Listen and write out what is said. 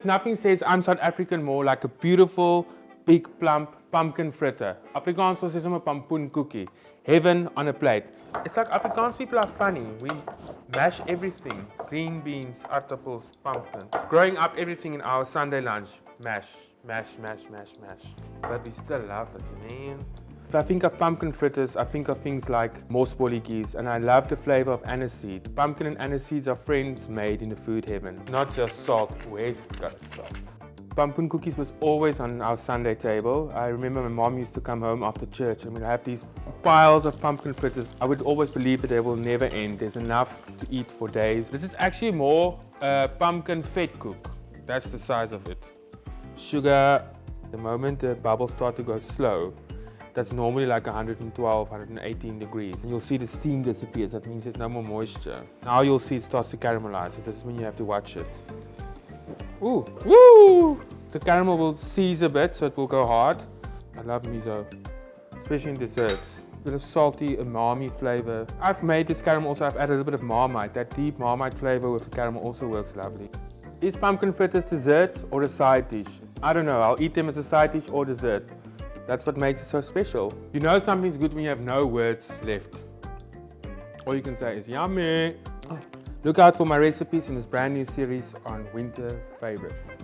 Nothing says I'm South African more like a beautiful, big, plump pumpkin fritter. Afrikaans was a pampoenkoekie. Heaven on a plate. It's like Afrikaans people are funny. We mash everything. Green beans, aardappels, pumpkin. Growing up, everything in our Sunday lunch. Mash, mash, mash, mash, mash. But we still love it, man. If I think of pumpkin fritters, I think of things like pampoenkoekies, and I love the flavor of aniseed. Pumpkin and aniseeds are friends made in the food heaven. Not just salt, West Coast salt. Pampoenkoekies was always on our Sunday table. I remember my mom used to come home after church and we'd have these piles of pumpkin fritters. I would always believe that they will never end. There's enough to eat for days. This is actually more pumpkin vetkoek. That's the size of it. Sugar, the moment the bubbles start to go slow, that's normally like 112, 118 degrees. And you'll see the steam disappears. That means there's no more moisture. Now you'll see it starts to caramelize. So this is when you have to watch it. Ooh, woo! The caramel will seize a bit, so it will go hard. I love miso, especially in desserts. A bit of salty, umami flavor. I've made this caramel also, I've added a little bit of Marmite. That deep Marmite flavor with the caramel also works lovely. Is pumpkin fritters dessert or a side dish? I don't know, I'll eat them as a side dish or dessert. That's what makes it so special. You know something's good when you have no words left. All you can say is yummy. Look out for my recipes in this brand new series on winter favorites.